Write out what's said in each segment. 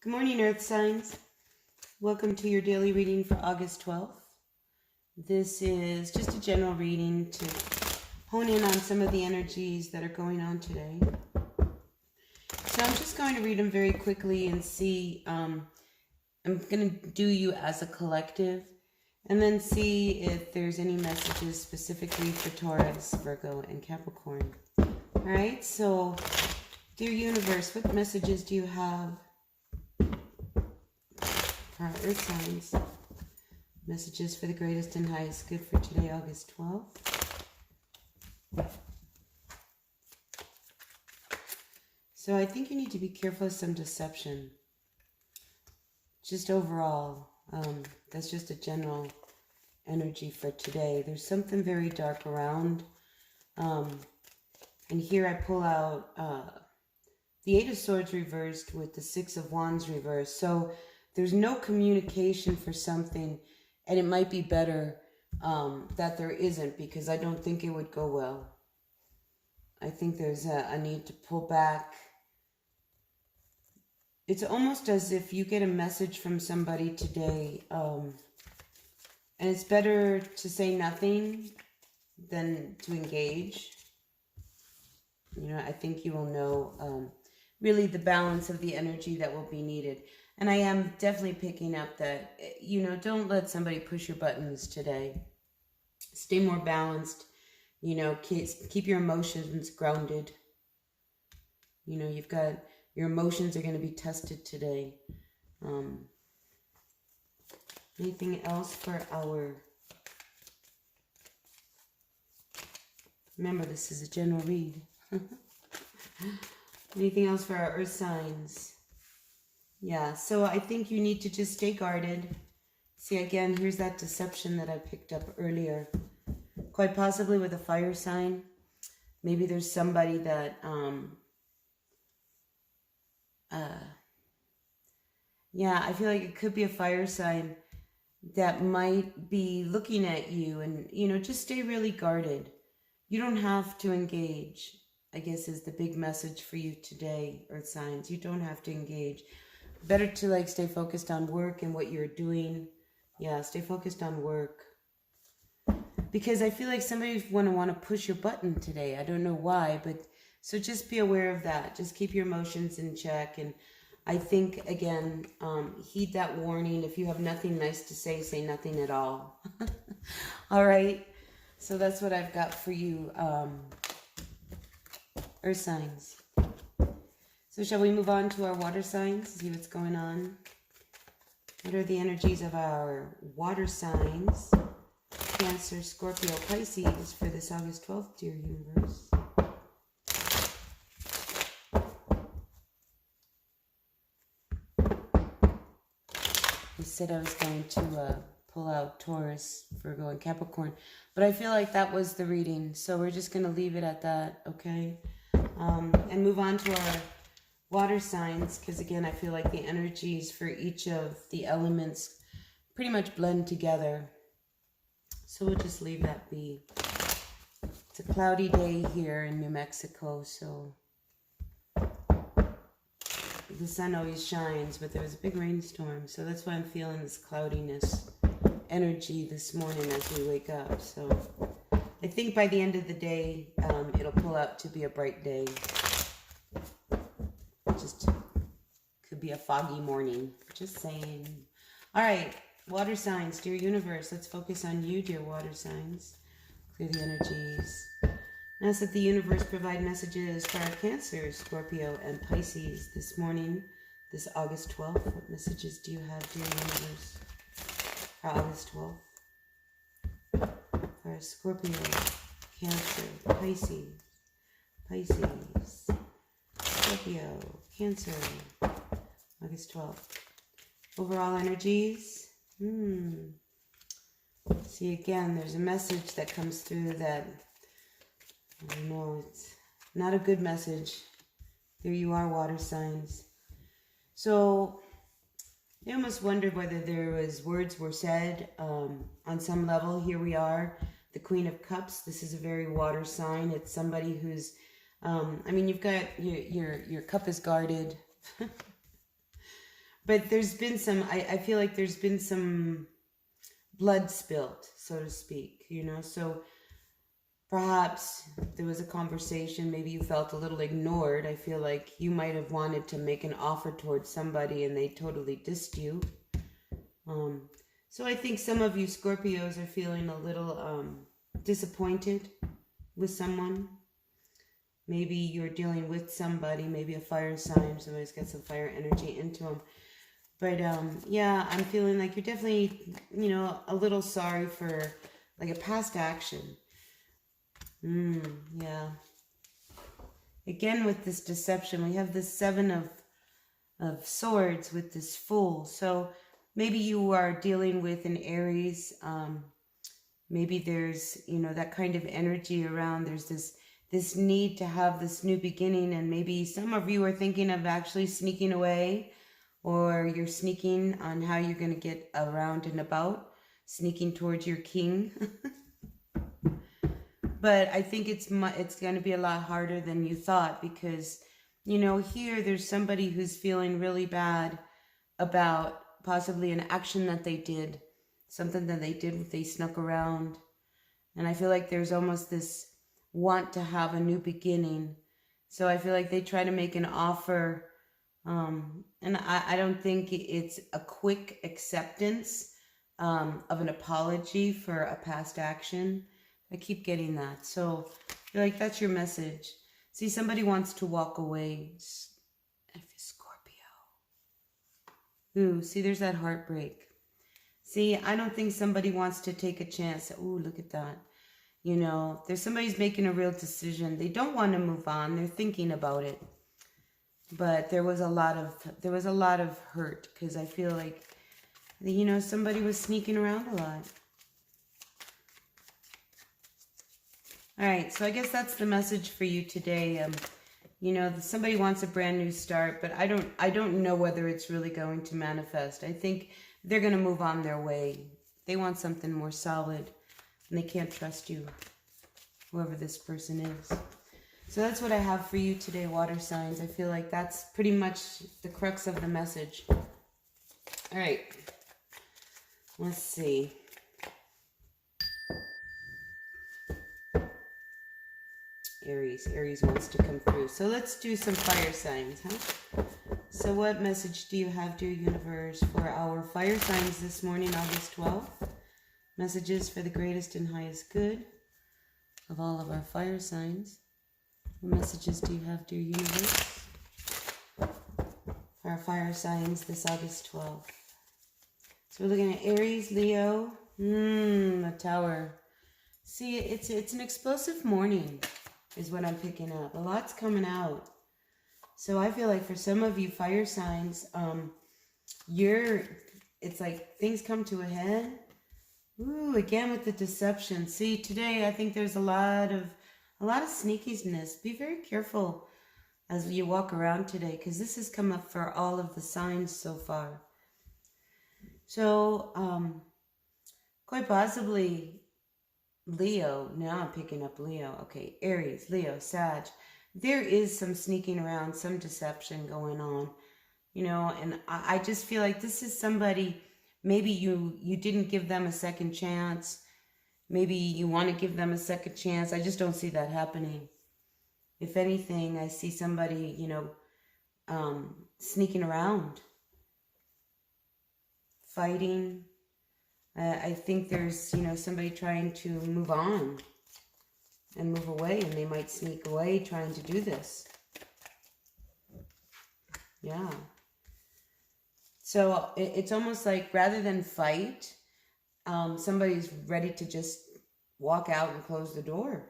Good morning, Earth Signs. Welcome to your daily reading for August 12th. This is just a general reading to hone in on some of the energies that are going on today. So I'm just going to read them very quickly and see, I'm going to do you as a collective and then see if there's any messages specifically for Taurus, Virgo, and Capricorn. All right, so dear universe, what messages do you have? Our Earth Signs. Messages for the greatest and highest good for today, August 12th. So I think you need to be careful of some deception. Just overall, that's just a general energy for today. There's something very dark around. And here I pull out the Eight of Swords reversed with the Six of Wands reversed. So there's no communication for something, and it might be better that there isn't, because I don't think it would go well. I think there's a need to pull back. It's almost as if you get a message from somebody today, and it's better to say nothing than to engage. You know, I think you will know really the balance of the energy that will be needed. And I am definitely picking up that, you know, don't let somebody push your buttons today. Stay more balanced. You know, keep your emotions grounded. You know, your emotions are going to be tested today. Anything else for our... Remember, this is a general read. Anything else for our Earth Signs? Yeah, so I think you need to just stay guarded. See, again, here's that deception that I picked up earlier. Quite possibly with a fire sign. Maybe there's somebody that, yeah, I feel like it could be a fire sign that might be looking at you, and, you know, just stay really guarded. You don't have to engage, I guess, is the big message for you today, Earth Signs. You don't have to engage. Better to stay focused on work and what you're doing. Yeah, stay focused on work. Because I feel like somebody's want to push your button today. I don't know why, but so just be aware of that. Just keep your emotions in check. And I think, again, heed that warning. If you have nothing nice to say, say nothing at all. All right. So that's what I've got for you, Earth Signs. So shall we move on to our water signs, see what's going on? What are the energies of our water signs? Cancer, Scorpio, Pisces for this August 12th, dear universe. I said I was going to pull out Taurus, Virgo, and Capricorn, but I feel like that was the reading, so we're just going to leave it at that, okay? And move on to our water signs, because again, I feel like the energies for each of the elements pretty much blend together. So we'll just leave that be. It's a cloudy day here in New Mexico, so the sun always shines, but there was a big rainstorm, so that's why I'm feeling this cloudiness energy this morning as we wake up. So I think by the end of the day, it'll pull out to be a bright day. Just could be a foggy morning. Just saying. All right, water signs, dear universe. Let's focus on you, dear water signs. Clear the energies. And ask that the universe provide messages for our Cancer, Scorpio, and Pisces this morning, this August 12th. What messages do you have, dear universe, for August 12th? For our Scorpio, Cancer, Pisces, Scorpio, Cancer, August 12th. Overall energies. See, again, there's a message that comes through that, I don't know, it's not a good message. There you are, water signs. So, I almost wondered whether there was words were said on some level. Here we are, the Queen of Cups. This is a very water sign. It's somebody who's I mean, you've got your cup is guarded. But there's been some, I feel like there's been some blood spilt, so to speak, you know? So perhaps there was a conversation, maybe you felt a little ignored. I feel like you might have wanted to make an offer towards somebody and they totally dissed you. So I think some of you Scorpios are feeling a little disappointed with someone. Maybe you're dealing with somebody, maybe a fire sign, somebody's got some fire energy into them. But yeah, I'm feeling like you're definitely, you know, a little sorry for like a past action. Yeah. Again, with this deception, we have this Seven of Swords with this Fool. So maybe you are dealing with an Aries. Maybe there's, you know, that kind of energy around. There's this need to have this new beginning. And maybe some of you are thinking of actually sneaking away, or you're sneaking on how you're going to get around and about, sneaking towards your king. But I think it's going to be a lot harder than you thought, because, you know, here there's somebody who's feeling really bad about possibly an action that they did, something that they snuck around. And I feel like there's almost this want to have a new beginning. So I feel like they try to make an offer, and I don't think it's a quick acceptance of an apology for a past action. I keep getting that. So I feel like that's your message. See, somebody wants to walk away. Scorpio. Ooh, see, there's that heartbreak. See, I don't think somebody wants to take a chance. Ooh, look at that. You know, there's somebody's making a real decision. They don't want to move on. They're thinking about it. But there was a lot of hurt, because I feel like, you know, somebody was sneaking around a lot. All right, so I guess that's the message for you today. You know, somebody wants a brand new start, but I don't know whether it's really going to manifest. I think they're going to move on their way. They want something more solid, and they can't trust you, whoever this person is. So that's what I have for you today, water signs. I feel like that's pretty much the crux of the message. All right, let's see. Aries wants to come through. So let's do some fire signs, huh? So what message do you have, dear universe, for our fire signs this morning, August 12th? Messages for the greatest and highest good of all of our fire signs. What messages do you have, dear universe, for our fire signs this August 12th? So we're looking at Aries, Leo, a Tower. See, it's an explosive morning, is what I'm picking up. A lot's coming out. So I feel like for some of you fire signs, it's like things come to a head. Ooh, again with the deception. See, today I think there's a lot of sneakiness. Be very careful as you walk around today, because this has come up for all of the signs so far. So, quite possibly Leo, now I'm picking up Leo. Okay, Aries, Leo, Sag. There is some sneaking around, some deception going on, you know, and I just feel like this is somebody, maybe you didn't give them a second chance. Maybe you want to give them a second chance. I just don't see that happening. If anything, I see somebody, you know, sneaking around, fighting. I think there's, you know, somebody trying to move on and move away, and they might sneak away trying to do this. Yeah. So it's almost like rather than fight, somebody's ready to just walk out and close the door.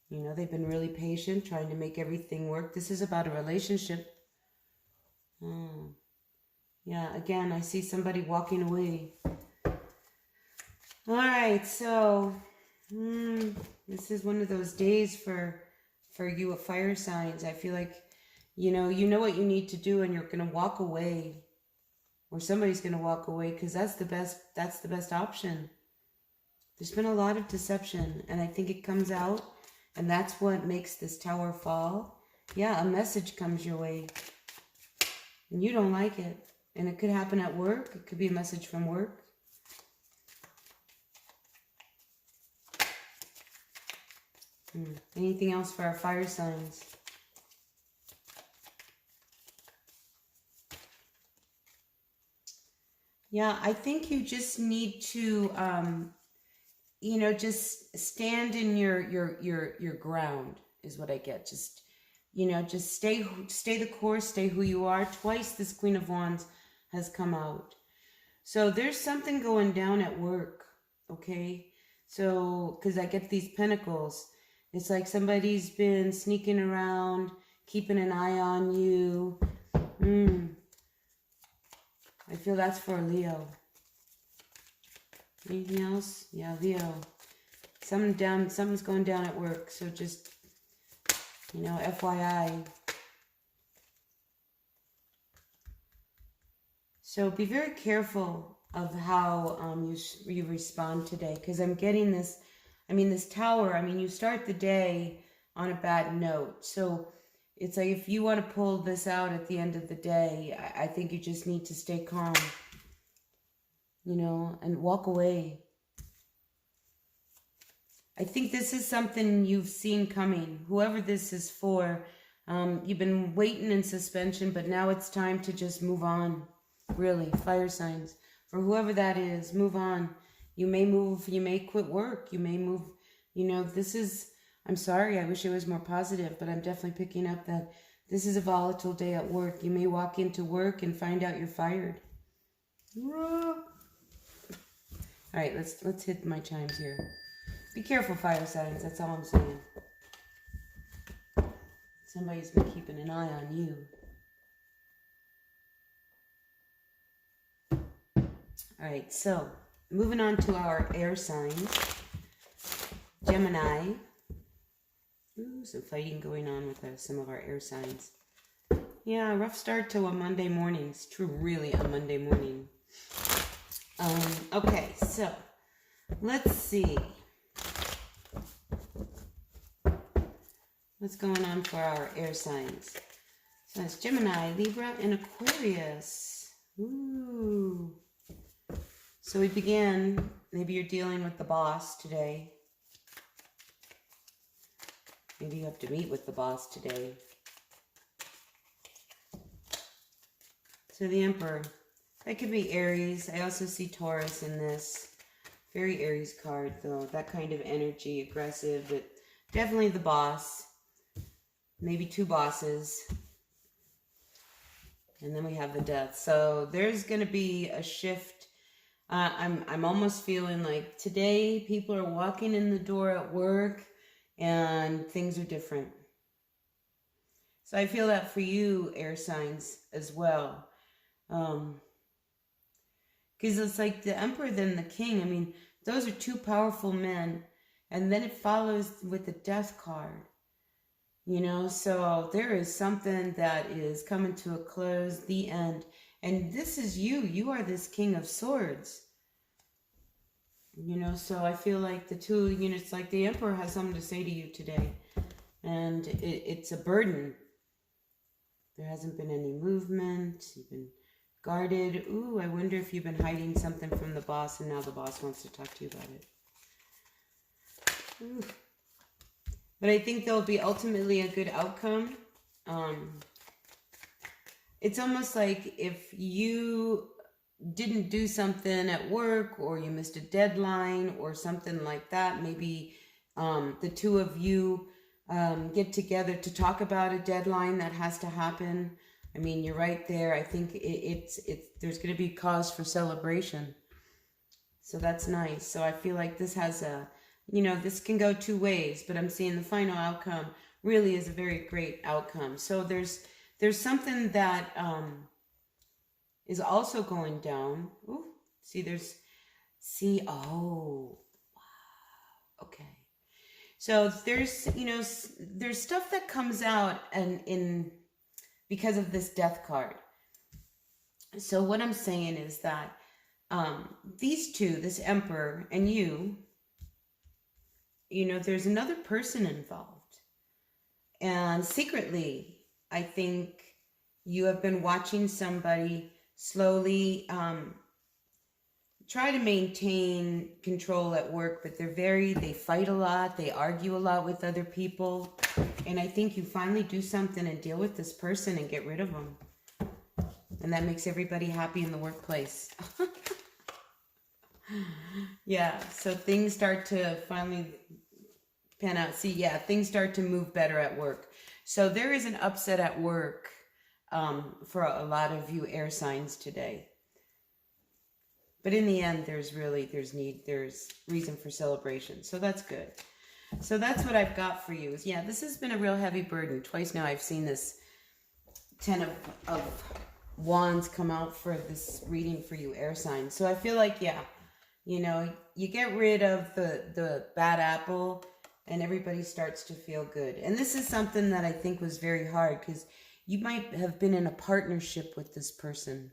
You know, they've been really patient, trying to make everything work. This is about a relationship. Yeah, again, I see somebody walking away. All right, so this is one of those days for you fire signs. I feel like, you know what you need to do, and you're going to walk away, or somebody's going to walk away, because that's the best option. There's been a lot of deception, and I think it comes out, and that's what makes this Tower fall. Yeah, a message comes your way. And you don't like it. And it could happen at work. It could be a message from work. Anything else for our fire signs? Yeah, I think you just need to, just stand in your ground is what I get. Just, just stay the course, stay who you are. Twice this Queen of Wands has come out. So there's something going down at work, okay? So, because I get these pentacles. It's like somebody's been sneaking around, keeping an eye on you. I feel that's for Leo. Anything else? Yeah, Leo. Something's going down at work. So just, FYI. So be very careful of how you respond today. Because I'm getting this, this Tower, you start the day on a bad note. So it's like if you want to pull this out at the end of the day, I think you just need to stay calm, and walk away. I think this is something you've seen coming. Whoever this is for, you've been waiting in suspension, but now it's time to just move on. Really, fire signs. For whoever that is, move on. You may move, you may quit work, you may move, this is... I'm sorry, I wish it was more positive, but I'm definitely picking up that this is a volatile day at work. You may walk into work and find out you're fired. All right, let's hit my chimes here. Be careful, fire signs. That's all I'm saying. Somebody's been keeping an eye on you. All right, so moving on to our air signs. Gemini. Ooh, some fighting going on with some of our air signs. Yeah, rough start to a Monday morning. It's true, really, a Monday morning. Okay, so let's see. What's going on for our air signs? So it's Gemini, Libra, and Aquarius. Ooh. So we begin, maybe you're dealing with the boss today. Maybe you have to meet with the boss today. So the Emperor, that could be Aries. I also see Taurus in this. Very Aries card, though. That kind of energy, aggressive, but definitely the boss. Maybe two bosses. And then we have the Death. So there's going to be a shift. I'm almost feeling like today people are walking in the door at work and things are different. So I feel that for you, air signs, as well. Because it's like the Emperor, then the King. Those are two powerful men. And then it follows with the Death card. So there is something that is coming to a close, the end. And this is you. You are this King of Swords. So I feel like the two, it's like the Emperor has something to say to you today. And it's a burden. There hasn't been any movement. You've been guarded. Ooh, I wonder if you've been hiding something from the boss and now the boss wants to talk to you about it. Ooh. But I think there'll be ultimately a good outcome. It's almost like if you didn't do something at work or you missed a deadline or something like that, maybe the two of you get together to talk about a deadline that has to happen. You're right there. I think there's going to be cause for celebration. So that's nice. So I feel like this has this can go two ways, but I'm seeing the final outcome really is a very great outcome. So there's something that is also going down. Ooh, oh, wow, okay. So there's stuff that comes out and because of this Death card. So what I'm saying is that these two, this Emperor and you, there's another person involved. And secretly, I think You have been watching somebody slowly try to maintain control at work, but they fight a lot, they argue a lot with other people. And I think you finally do something and deal with this person and get rid of them. And that makes everybody happy in the workplace. Yeah, so things start to finally pan out. See, yeah, things start to move better at work. So there is an upset at work for a lot of you air signs today. But in the end, there's reason for celebration. So that's good. So that's what I've got for you. Is, yeah, this has been a real heavy burden. Twice now I've seen this 10 of Wands come out for this reading for you air signs. So I feel like, yeah, you know, you get rid of the bad apple and everybody starts to feel good. And this is something that I think was very hard because you might have been in a partnership with this person.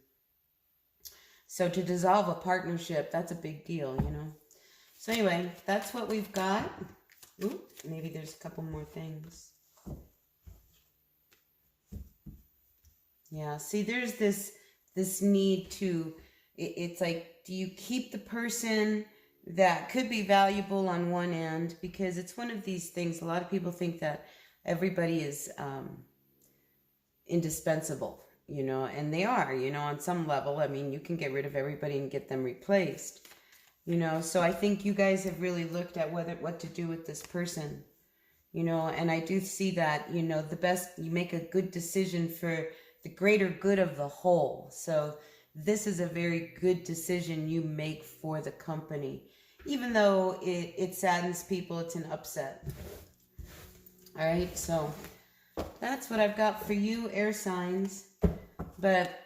So to dissolve a partnership, that's a big deal, you know. So anyway, that's what we've got. Ooh, maybe there's a couple more things. Yeah, see, there's this need to, it's like, do you keep the person that could be valuable on one end? Because it's one of these things, a lot of people think that everybody is indispensable. You know, and they are, you know, on some level. I mean, you can get rid of everybody and get them replaced, you know. So I think you guys have really looked at what to do with this person, you know, and I do see that, you know, you make a good decision for the greater good of the whole. So this is a very good decision you make for the company, even though it saddens people. It's an upset. All right, so that's what I've got for you, air signs. But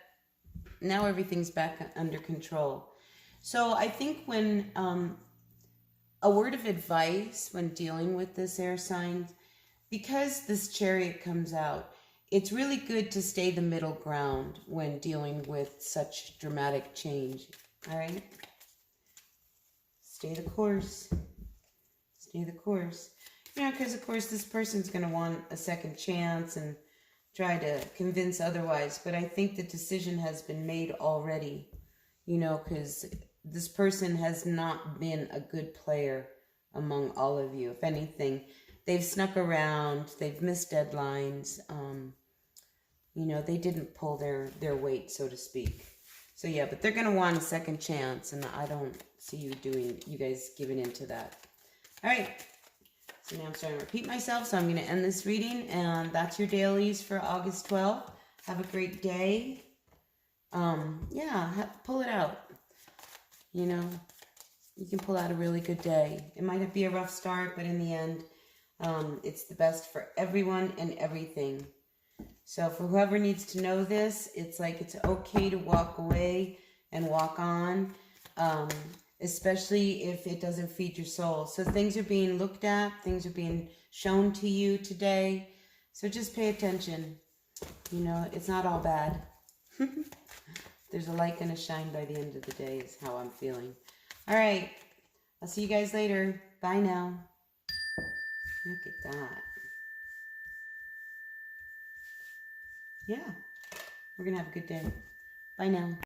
now everything's back under control. So I think when a word of advice when dealing with this air sign, because this Chariot comes out, it's really good to stay the middle ground when dealing with such dramatic change. All right? Stay the course. Stay the course. You know, because of course this person's going to want a second chance and try to convince otherwise, but I think the decision has been made already, you know, because this person has not been a good player among all of you. If anything, they've snuck around, they've missed deadlines, you know, they didn't pull their weight, so to speak. So yeah, but they're going to want a second chance, and I don't see you guys giving into that. All right. So now I'm starting to repeat myself, so I'm going to end this reading, and that's your dailies for August 12th. Have a great day. Yeah, pull it out. You know, you can pull out a really good day. It might be a rough start, but in the end, it's the best for everyone and everything. So for whoever needs to know this, it's like it's okay to walk away and walk on. Especially if it doesn't feed your soul. So things are being looked at, things are being shown to you today. So just pay attention. You know, it's not all bad. There's a light gonna shine by the end of the day is how I'm feeling. All right, I'll see you guys later. Bye now. Look at that. Yeah, we're gonna have a good day. Bye now.